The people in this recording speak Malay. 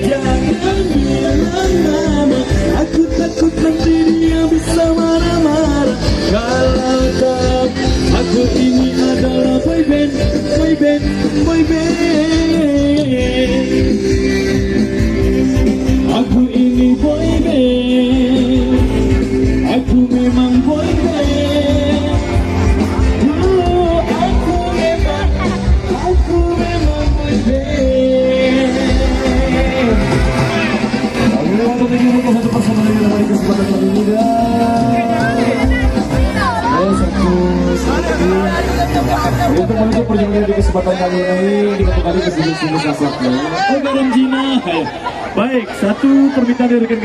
jangan bilang nama. Aku takut nanti dia bisa marah-marah. Kalau kau, aku ini adalah boyband, boyband, boyband. Aku ini boyband, aku memang boyband. Aku memang boyband. Satu persama dari kesempatan kali ini untuk menutup perjumpaan di kesempatan kali ini dikembali ke sini-sini sasaran. Oh, garam Cina. Baik, satu permintaan dari rekan